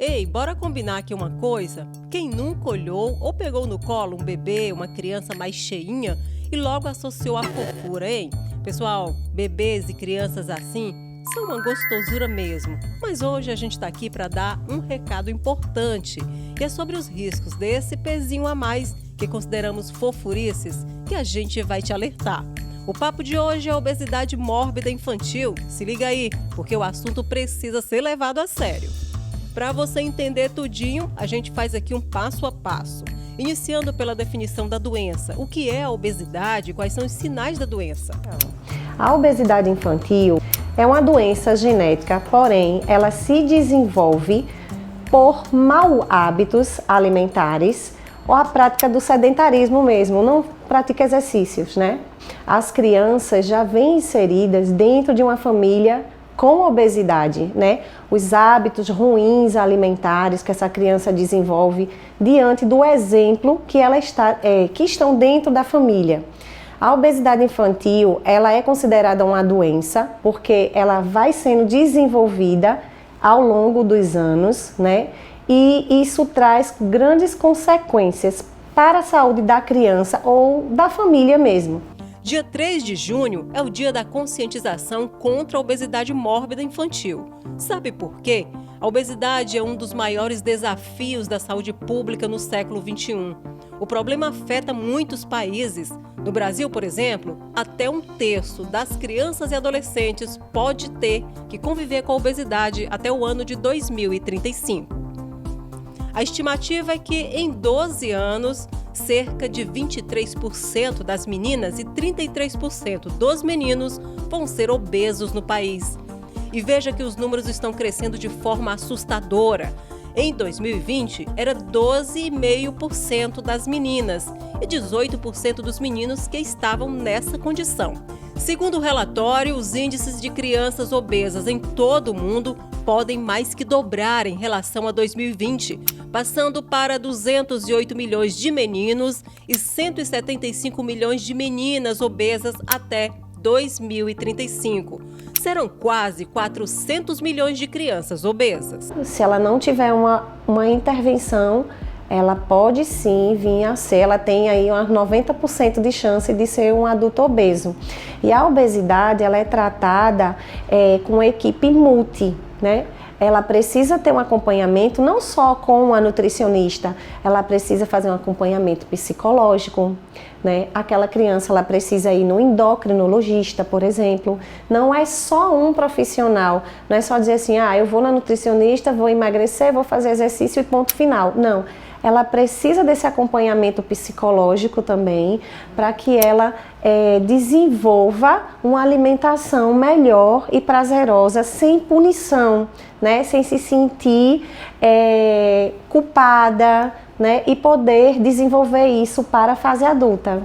Ei, bora combinar aqui uma coisa? Quem nunca olhou ou pegou no colo um bebê, uma criança mais cheinha e logo associou a fofura, hein? Pessoal, bebês e crianças assim são uma gostosura mesmo. Mas hoje a gente tá aqui para dar um recado importante, que é sobre os riscos desse pezinho a mais que consideramos fofurices, que a gente vai te alertar. O papo de hoje é obesidade mórbida infantil. Se liga aí, porque o assunto precisa ser levado a sério. Para você entender tudinho, a gente faz aqui um passo a passo. Iniciando pela definição da doença. O que é a obesidade e quais são os sinais da doença? A obesidade infantil é uma doença genética, porém, ela se desenvolve por maus hábitos alimentares ou a prática do sedentarismo mesmo, não pratica exercícios, né? As crianças já vêm inseridas dentro de uma família com obesidade, né? Os hábitos ruins alimentares que essa criança desenvolve diante do exemplo que que estão dentro da família. A obesidade infantil, ela é considerada uma doença porque ela vai sendo desenvolvida ao longo dos anos, né? E isso traz grandes consequências para a saúde da criança ou da família mesmo. Dia 3 de junho é o dia da conscientização contra a obesidade mórbida infantil. Sabe por quê? A obesidade é um dos maiores desafios da saúde pública no século XXI. O problema afeta muitos países. No Brasil, por exemplo, até 1/3 das crianças e adolescentes pode ter que conviver com a obesidade até o ano de 2035. A estimativa é que em 12 anos, cerca de 23% das meninas e 33% dos meninos vão ser obesos no país. E veja que os números estão crescendo de forma assustadora. Em 2020, era 12,5% das meninas e 18% dos meninos que estavam nessa condição. Segundo o relatório, os índices de crianças obesas em todo o mundo podem mais que dobrar em relação a 2020, passando para 208 milhões de meninos e 175 milhões de meninas obesas até 2035. Serão quase 400 milhões de crianças obesas. Se ela não tiver uma intervenção, ela pode sim vir a ser, ela tem aí uns 90% de chance de ser um adulto obeso. E a obesidade, ela é tratada com equipe multi, né? Ela precisa ter um acompanhamento não só com a nutricionista, ela precisa fazer um acompanhamento psicológico, né? Aquela criança, ela precisa ir no endocrinologista, por exemplo. Não é só um profissional, não é só dizer assim, eu vou na nutricionista, vou emagrecer, vou fazer exercício e ponto final. Não. Ela precisa desse acompanhamento psicológico também para que ela desenvolva uma alimentação melhor e prazerosa, sem punição, né? Sem se sentir culpada, né? E poder desenvolver isso para a fase adulta.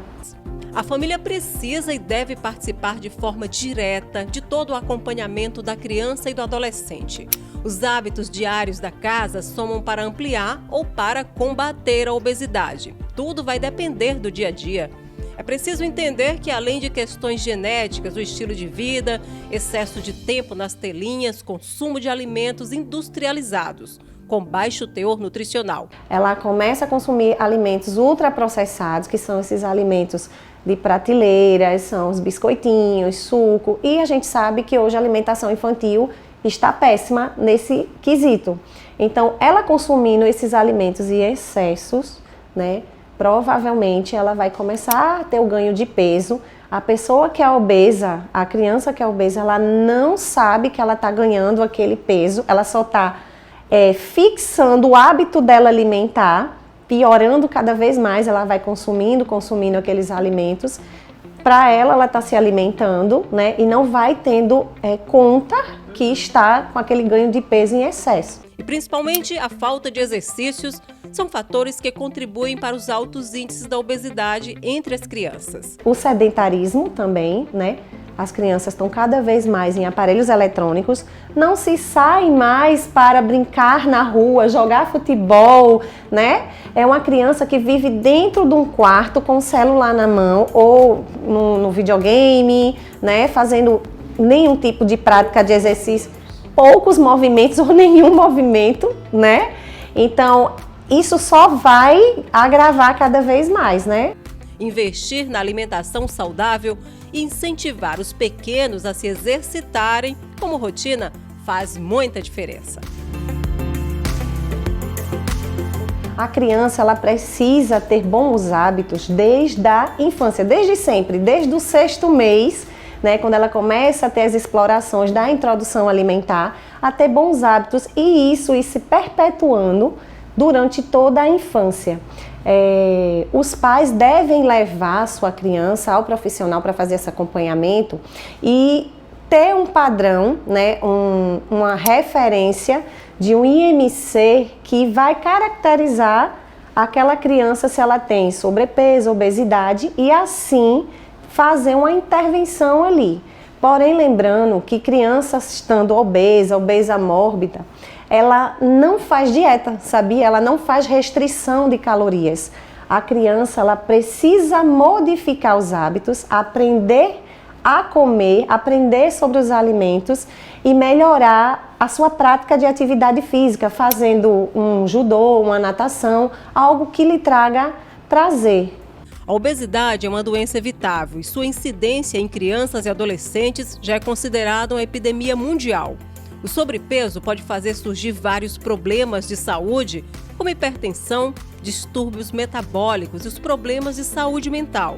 A família precisa e deve participar de forma direta de todo o acompanhamento da criança e do adolescente. Os hábitos diários da casa somam para ampliar ou para combater a obesidade. Tudo vai depender do dia a dia. É preciso entender que, além de questões genéticas, o estilo de vida, excesso de tempo nas telinhas, consumo de alimentos industrializados, com baixo teor nutricional. Ela começa a consumir alimentos ultraprocessados, que são esses alimentos de prateleira, são os biscoitinhos, suco, e a gente sabe que hoje a alimentação infantil está péssima nesse quesito. Então, ela consumindo esses alimentos em excessos, né, provavelmente ela vai começar a ter o ganho de peso. A pessoa que é obesa, a criança que é obesa, ela não sabe que ela está ganhando aquele peso, ela só está fixando o hábito dela alimentar, piorando cada vez mais, ela vai consumindo aqueles alimentos. Para ela está se alimentando, né, e não vai tendo conta que está com aquele ganho de peso em excesso. E principalmente a falta de exercícios são fatores que contribuem para os altos índices da obesidade entre as crianças. O sedentarismo também, né? As crianças estão cada vez mais em aparelhos eletrônicos, não se sai mais para brincar na rua, jogar futebol, né? É uma criança que vive dentro de um quarto com o celular na mão ou no videogame, né? Fazendo nenhum tipo de prática de exercício. poucos movimentos ou nenhum movimento, né? Então, isso só vai agravar cada vez mais, né? Investir na alimentação saudável e incentivar os pequenos a se exercitarem como rotina faz muita diferença. A criança, ela precisa ter bons hábitos desde a infância, desde sempre, desde o 6º mês, né, quando ela começa a ter as explorações da introdução alimentar, a ter bons hábitos e isso ir se perpetuando durante toda a infância. Os pais devem levar a sua criança ao profissional para fazer esse acompanhamento e ter um padrão, né, uma referência de um IMC que vai caracterizar aquela criança se ela tem sobrepeso, obesidade e assim fazer uma intervenção ali. Porém, lembrando que criança estando obesa mórbida, ela não faz dieta, sabia? Ela não faz restrição de calorias. A criança, ela precisa modificar os hábitos, aprender a comer, aprender sobre os alimentos e melhorar a sua prática de atividade física, fazendo um judô, uma natação, algo que lhe traga prazer. A obesidade é uma doença evitável e sua incidência em crianças e adolescentes já é considerada uma epidemia mundial. O sobrepeso pode fazer surgir vários problemas de saúde, como hipertensão, distúrbios metabólicos e os problemas de saúde mental.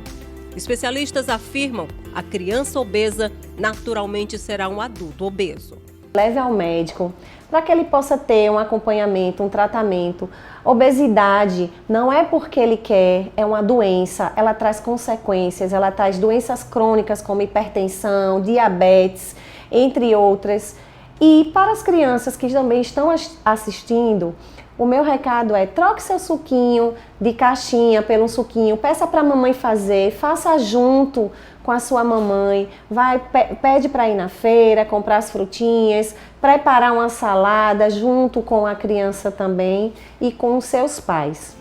Especialistas afirmam que a criança obesa naturalmente será um adulto obeso. Leve ao médico para que ele possa ter um acompanhamento, um tratamento. Obesidade não é porque ele quer, é uma doença, ela traz consequências, ela traz doenças crônicas como hipertensão, diabetes, entre outras. E para as crianças que também estão assistindo, o meu recado é: troque seu suquinho de caixinha pelo suquinho, peça para a mamãe fazer, faça junto com a sua mamãe, pede para ir na feira, comprar as frutinhas, preparar uma salada junto com a criança também e com os seus pais.